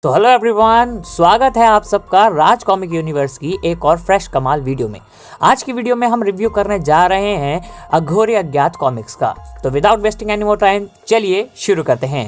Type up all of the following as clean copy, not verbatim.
तो hello everyone, स्वागत है आप सबका राज कॉमिक यूनिवर्स की एक और फ्रेश कमाल वीडियो में। आज की वीडियो में हम रिव्यू करने जा रहे हैं अघोरी अज्ञात कॉमिक्स का। तो without wasting any more time चलिए शुरू करते हैं।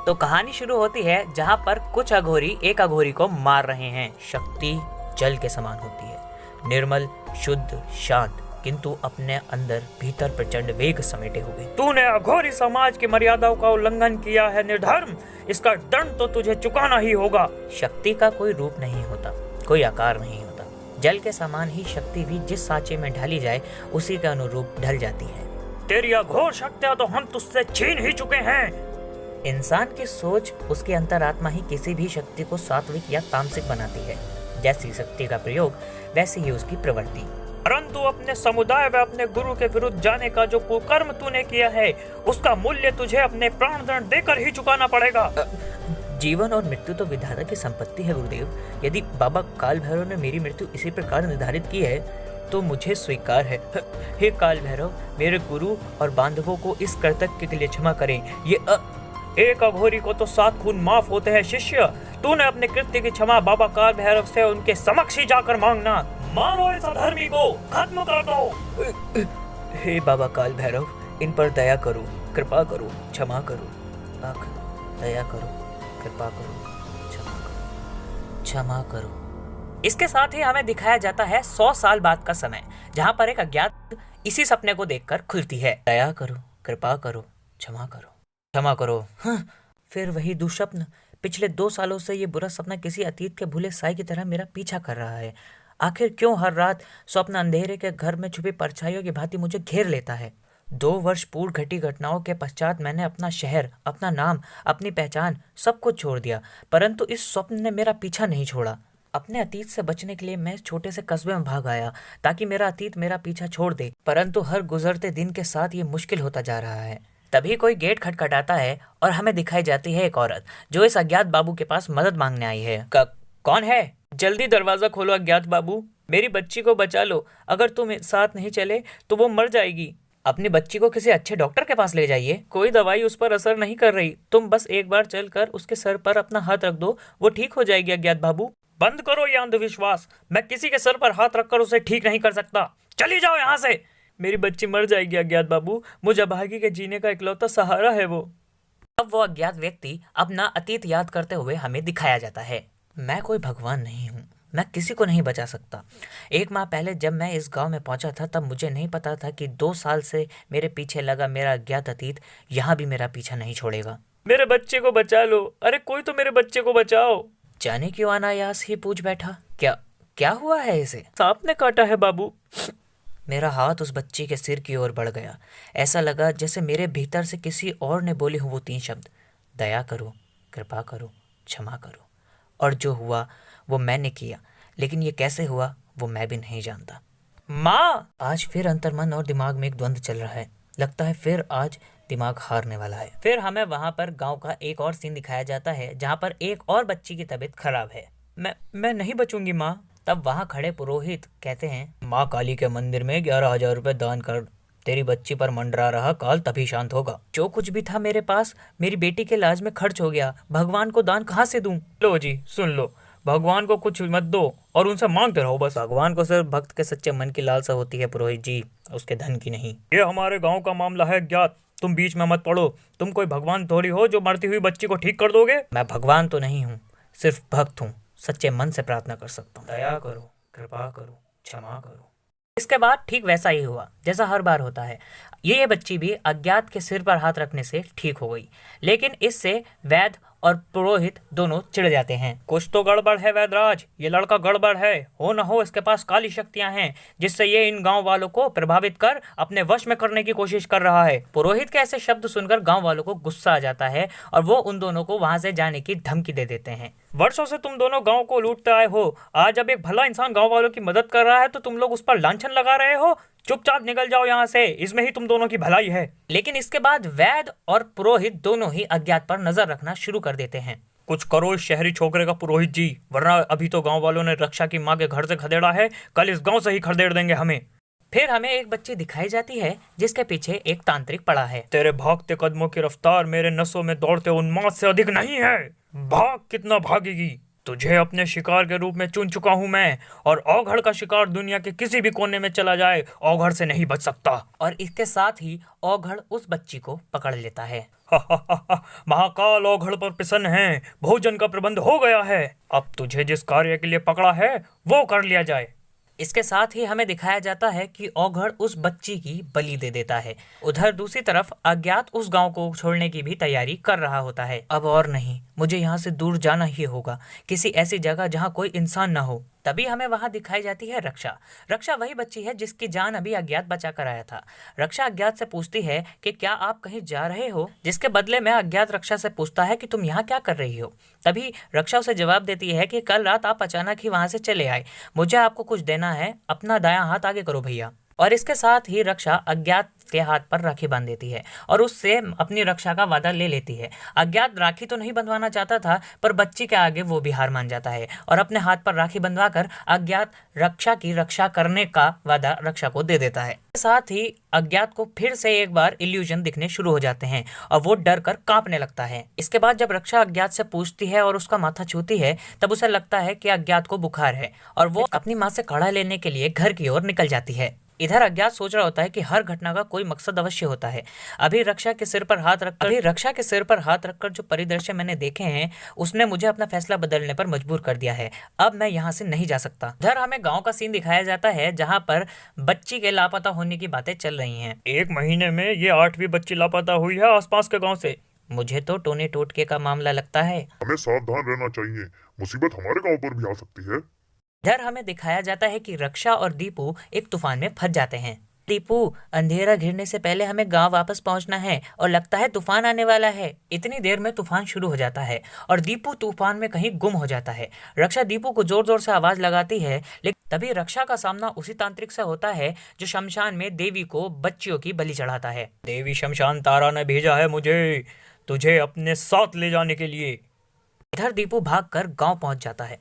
तो कहानी शुरू होती है जहां पर कुछ अघोरी एक अघोरी को मार रहे हैं। शक्ति जल के समान होती है, निर्मल, शुद्ध, शांत, किंतु अपने अंदर भीतर प्रचंड वेग समेटे हुए। तूने अघोरी समाज की मर्यादाओं का उल्लंघन किया है निर्धर्म, इसका दंड तो तुझे चुकाना ही होगा। शक्ति का कोई रूप नहीं होता, कोई आकार नहीं होता। जल के समान ही शक्ति भी जिस सांचे में ढाली जाए उसी के अनुरूप ढल जाती है। तेरी अघोर शक्तियां तो हम तुझसे छीन ही चुके हैं। इंसान की सोच, उसकी अंतरात्मा ही किसी भी शक्ति को सात्विक या तामसिक बनाती है। जैसी शक्ति का प्रयोग वैसी ही उसकी प्रवृत्ति। परंतु अपने समुदाय व अपने गुरु के विरुद्ध जाने का जो कुकर्म तूने किया है, उसका मूल्य तुझे अपने प्राण दंड देकर ही चुकाना पड़ेगा। जीवन और मृत्यु तो विधाता की संपत्ति है गुरुदेव। यदि बाबा काल भैरव ने मेरी मृत्यु इसी प्रकार निर्धारित की है तो मुझे स्वीकार है। हे काल भैरव, मेरे गुरु और बांधवों को इस कर्तव्य के लिए क्षमा करें। एक अघोरी को तो 7 खून माफ होते हैं शिष्य। तूने अपने कृत्य की क्षमा बाबा काल भैरव से उनके समक्ष ही जाकर मांगना। मारो इस अधर्मी को, खत्म कर दो। हे बाबा काल भैरव, इन पर दया करो, कृपा करो, क्षमा करो। दया करो, कृपा करो, क्षमा करो, क्षमा करो। इसके साथ ही हमें दिखाया जाता है 100 साल बाद का समय, जहाँ पर एक अज्ञात इसी सपने को देखकर खुलती है। दया करो, कृपा करो, क्षमा करो, क्षमा करो। फिर वही दुःस्वप्न। पिछले 2 सालों से ये बुरा सपना किसी अतीत के भूले साई की तरह मेरा पीछा कर रहा है। आखिर क्यों हर रात स्वप्न अंधेरे के घर में छुपी परछाइयों की भांति मुझे घेर लेता है। 2 वर्ष पूर्व घटी घटनाओं के पश्चात मैंने अपना शहर, अपना नाम, अपनी पहचान सब कुछ छोड़ दिया, परंतु इस स्वप्न ने मेरा पीछा नहीं छोड़ा। अपने अतीत से बचने के लिए मैं इस छोटे से कस्बे में भाग आया ताकि मेरा अतीत मेरा पीछा छोड़ दे, परंतु हर गुजरते दिन के साथ ये मुश्किल होता जा रहा है। तभी कोई गेट खटखटाता है और हमें दिखाई जाती है एक औरत जो इस अज्ञात बाबू के पास मदद मांगने आई है। कौन है? जल्दी दरवाजा खोलो अज्ञात बाबू, मेरी बच्ची को बचा लो। अगर तुम साथ नहीं चले तो वो मर जाएगी। अपनी बच्ची को किसी अच्छे डॉक्टर के पास ले जाइए। कोई दवाई उस पर असर नहीं कर रही। तुम बस एक बार चलकर उसके सर पर अपना हाथ रख दो, वो ठीक हो जाएगी। अज्ञात बाबू, बंद करो ये अंधविश्वास। मैं किसी के सर पर हाथ रखकर उसे ठीक नहीं कर सकता। चली जाओ यहाँ से। मेरी बच्ची मर जाएगी अज्ञात बाबू, मुझ अभागी के जीने का इकलौता सहारा है वो। अब वो अज्ञात व्यक्ति अपना अतीत याद करते हुए हमें दिखाया जाता है। मैं कोई भगवान नहीं हूँ, मैं किसी को नहीं बचा सकता। 1 माह पहले जब मैं इस गांव में पहुंचा था तब मुझे नहीं पता था कि 2 साल से मेरे पीछे लगा मेरा अज्ञात अतीत यहाँ भी मेरा पीछा नहीं छोड़ेगा। मेरे बच्चे को बचा लो। अरे कोई तो मेरे बच्चे को बचाओ। जाने क्यों अनायास ही पूछ बैठा, क्या हुआ है इसे? सांप ने काटा है बाबू। मेरा हाथ उस बच्ची के सिर की ओर बढ़ गया। ऐसा लगा जैसे मेरे भीतर से किसी और ने बोले हुए वो 3 शब्द, दया करो, कृपा करो, क्षमा करो। और जो हुआ वो मैंने किया, लेकिन ये कैसे हुआ वो मैं भी नहीं जानता। माँ! आज फिर अंतर्मन और दिमाग में एक द्वंद्व चल रहा है। लगता है फिर आज दिमाग हारने वाला है। फिर हमें वहां पर गांव का एक और सीन दिखाया जाता है जहां पर एक और बच्ची की तबीयत खराब है। मैं नहीं बचूंगी माँ। तब वहां खड़े पुरोहित कहते हैं, माँ काली के मंदिर में 11,000 रुपए दान कर। तेरी बच्ची पर मंडरा रहा काल तभी शांत होगा। जो कुछ भी था मेरे पास मेरी बेटी के इलाज में खर्च हो गया। भगवान को दान कहाँ से दूं? लो जी, सुन लो। भगवान को कुछ मत दो और उनसे मांगते रहो बस। भगवान को सिर्फ भक्त के सच्चे मन की लालसा होती है पुरोहित जी, उसके धन की नहीं। ये हमारे गाँव का मामला है ज्ञात, तुम बीच में मत पड़ो। तुम कोई भगवान थोड़ी हो जो मरती हुई बच्ची को ठीक कर दोगे। मैं भगवान तो नहीं हूँ, सिर्फ भक्त हूँ। सच्चे मन से प्रार्थना कर सकता हूँ। दया करो, कृपा करो, क्षमा करो। इसके बाद ठीक वैसा ही हुआ जैसा हर बार होता है। ये बच्ची भी अज्ञात के सिर पर हाथ रखने से ठीक हो गई, लेकिन इससे वैद्य और पुरोहित दोनों चिढ़ जाते हैं। कुछ तो गड़बड़ है वैदराज, ये लड़का गड़बड़ है। हो न हो इसके पास काली शक्तियां हैं जिससे ये इन गांव वालों को प्रभावित कर अपने वश में करने की कोशिश कर रहा है। पुरोहित के ऐसे शब्द सुनकर गांव वालों को गुस्सा आ जाता है और वो उन दोनों को वहां से जाने की धमकी दे देते हैं। वर्षों से तुम दोनों गांव को लूटते आए हो, आज जब एक भला इंसान गांव वालों की मदद कर रहा है तो तुम लोग उस पर लांछन लगा रहे हो। चुपचाप निकल जाओ यहाँ से, इसमें ही तुम दोनों की भलाई है। लेकिन इसके बाद वैद्य और पुरोहित दोनों ही अज्ञात पर नजर रखना शुरू कर देते हैं। कुछ करो इस शहरी छोकरे का पुरोहित जी, वरना अभी तो गांव वालों ने रक्षा की माँ के घर से खदेड़ा है, कल इस गांव से ही खदेड़ देंगे हमें। फिर हमें एक बच्ची दिखाई जाती है जिसके पीछे एक तांत्रिक पड़ा है। तेरे भागते कदमों की रफ्तार मेरे नसों में दौड़ते उन्माद से अधिक नहीं है। भाग, कितना भागेगी? तुझे अपने शिकार के रूप में चुन चुका हूं मैं, और औघड़ का शिकार दुनिया के किसी भी कोने में चला जाए, औघड़ से नहीं बच सकता। और इसके साथ ही औघड़ उस बच्ची को पकड़ लेता है। महाकाल औघड़ पर प्रसन्न है, भोजन का प्रबंध हो गया है। अब तुझे जिस कार्य के लिए पकड़ा है वो कर लिया जाए। इसके साथ ही हमें दिखाया जाता है कि औघड़ उस बच्ची की बलि दे देता है। उधर दूसरी तरफ अज्ञात उस गांव को छोड़ने की भी तैयारी कर रहा होता है। अब और नहीं, मुझे यहाँ से दूर जाना ही होगा, किसी ऐसी जगह जहाँ कोई इंसान ना हो। तभी हमें वहां दिखाई जाती है रक्षा। रक्षा वही बच्ची है जिसकी जान अभी अज्ञात बचा कर आया था। रक्षा अज्ञात से पूछती है कि क्या आप कहीं जा रहे हो, जिसके बदले में अज्ञात रक्षा से पूछता है कि तुम यहाँ क्या कर रही हो। तभी रक्षा उसे जवाब देती है कि कल रात आप अचानक ही वहां से चले आए, मुझे आपको कुछ देना है, अपना दायां हाथ आगे करो भैया। और इसके साथ ही रक्षा अज्ञात के हाथ पर राखी बांध देती है और उससे अपनी रक्षा का वादा ले लेती है। अज्ञात राखी तो नहीं बंधवाना चाहता था, पर बच्ची के आगे वो भी हार मान जाता है और अपने हाथ पर राखी बंधवाकर अज्ञात रक्षा की रक्षा करने का वादा रक्षा को दे देता है। साथ ही अज्ञात को फिर से एक बार इल्यूजन दिखने शुरू हो जाते हैं और वो डर कर कांपने लगता है। इसके बाद जब रक्षा अज्ञात से पूछती है और उसका माथा छूती है, तब उसे लगता है कि अज्ञात को बुखार है और वो अपनी माँ से काढ़ा लेने के लिए घर की ओर निकल जाती है। इधर अज्ञात सोच रहा होता है कि हर घटना का कोई मकसद अवश्य होता है। अभी रक्षा के सिर पर हाथ रखकर जो परिदृश्य मैंने देखे हैं, उसने मुझे अपना फैसला बदलने पर मजबूर कर दिया है। अब मैं यहाँ से नहीं जा सकता। इधर हमें गांव का सीन दिखाया जाता है जहाँ पर बच्ची के लापता होने की बातें चल रही हैं। 1 महीने में ये 8वीं बच्ची लापता हुई है आसपास के गांव से। मुझे तो टोने टोटके का मामला लगता है। हमें सावधान रहना चाहिए, मुसीबत हमारे गांव पर भी आ सकती है। इधर हमें दिखाया जाता है कि रक्षा और दीपू एक तूफान में फंस जाते हैं। दीपू, अंधेरा घिरने से पहले हमें गांव वापस पहुंचना है और लगता है तूफान आने वाला है। इतनी देर में तूफान शुरू हो जाता है और दीपू तूफान में कहीं गुम हो जाता है। रक्षा दीपू को जोर जोर से आवाज लगाती है, लेकिन तभी रक्षा का सामना उसी तांत्रिक से होता है जो शमशान में देवी को बच्चियों की बलि चढ़ाता है। देवी शमशान तारा ने भेजा है मुझे तुझे अपने साथ ले जाने के लिए। इधर दीपू भागकर गांव पहुंच जाता है।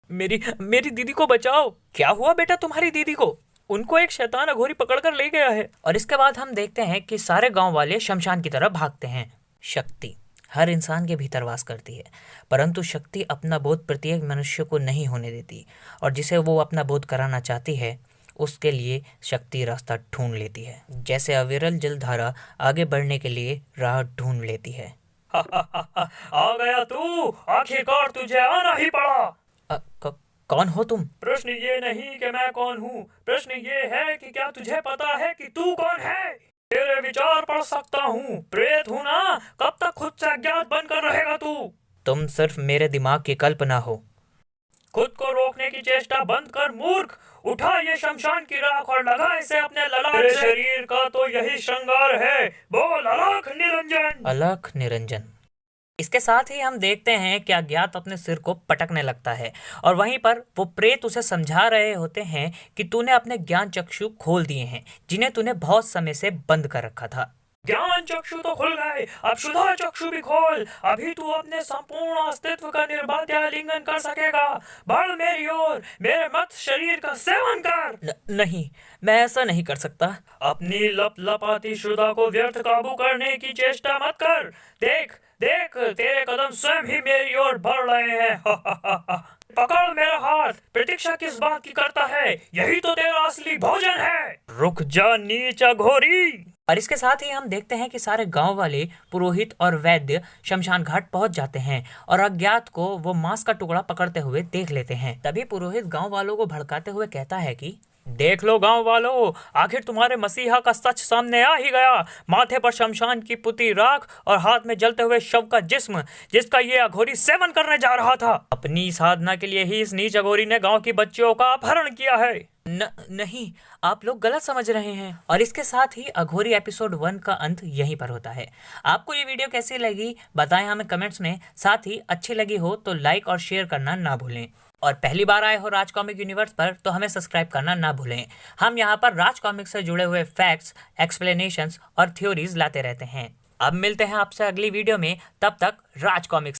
मेरी दीदी को बचाओ। क्या हुआ बेटा तुम्हारी दीदी को? उनको एक शैतान अघोरी पकड़कर ले गया है। और इसके बाद हम देखते हैं कि सारे गांव वाले शमशान की तरफ भागते हैं। शक्ति हर इंसान के भीतर वास करती है, परंतु शक्ति अपना बोध प्रत्येक मनुष्य को नहीं होने देती, और जिसे वो अपना बोध कराना चाहती है उसके लिए शक्ति रास्ता ढूंढ लेती है। जैसे अविरल जलधारा आगे बढ़ने के लिए राह ढूंढ लेती है। आ गया तू, आखिरकार तुझे आना ही पड़ा। कौन हो तुम? प्रश्न ये नहीं कि मैं कौन हूँ, प्रश्न ये है कि क्या तुझे पता है कि तू कौन है? तेरे विचार पढ़ सकता हूँ, प्रेत हूँ ना, कब तक खुद से अज्ञात बनकर रहेगा तू? तुम सिर्फ मेरे दिमाग की कल्पना हो। खुद को रोकने की चेष्टा बंद कर मूर्ख। उठा ये शमशान की राख और लगा इसे अपने ललाट से। शरीर का तो यही श्रृंगार है, बोल अलख निरंजन। अलख निरंजन। इसके साथ ही हम देखते हैं कि अज्ञात अपने सिर को पटकने लगता है और वहीं पर वो प्रेत उसे समझा रहे होते हैं कि तूने अपने ज्ञान चक्षु खोल दिए हैं, जिन्हें तूने बहुत समय से बंद कर रखा था। ज्ञान चक्षु तो खुल गए, अब शुद्ध चक्षु भी खोल। अभी तू अपने संपूर्ण अस्तित्व का निर्बाध आलिंगन कर सकेगा। बढ़ मेरी ओर, मेरे मत शरीर का सेवन कर। नहीं, मैं ऐसा नहीं कर सकता। अपनी लपलपाती शुदा को व्यर्थ काबू करने की चेष्टा मत कर। देख देख, तेरे कदम स्वयं ही मेरी ओर बढ़ रहे हैं। पकड़ मेरा हाथ। प्रतीक्षा किस बात की करता है? यही तो तेरा असली भोजन है। रुक जा नीच अघोरी। और इसके साथ ही हम देखते हैं कि सारे गांव वाले पुरोहित और वैद्य शमशान घाट पहुंच जाते हैं और अज्ञात को वो मांस का टुकड़ा पकड़ते हुए देख लेते हैं। तभी पुरोहित गांव वालों को भड़काते हुए कहता है कि देख लो गांव वालों, आखिर तुम्हारे मसीहा का सच सामने आ ही गया। माथे पर शमशान की पुती राख और हाथ में जलते हुए शव का जिस्म, जिसका ये अघोरी सेवन करने जा रहा था। अपनी साधना के लिए ही इस नीच अघोरी ने गांव की बच्चियों का अपहरण किया है। नहीं, आप लोग गलत समझ रहे हैं। और इसके साथ ही अघोरी एपिसोड 1 का अंत यहीं पर होता है। आपको ये वीडियो कैसी लगी बताएं हमें कमेंट्स में। साथ ही अच्छी लगी हो तो लाइक और शेयर करना ना भूलें। और पहली बार आए हो राज कॉमिक यूनिवर्स पर तो हमें सब्सक्राइब करना ना भूलें। हम यहाँ पर राज कॉमिक से जुड़े हुए फैक्ट्स, एक्सप्लेनेशंस और थ्योरीज लाते रहते हैं। अब मिलते हैं आपसे अगली वीडियो में, तब तक राज कॉमिक्स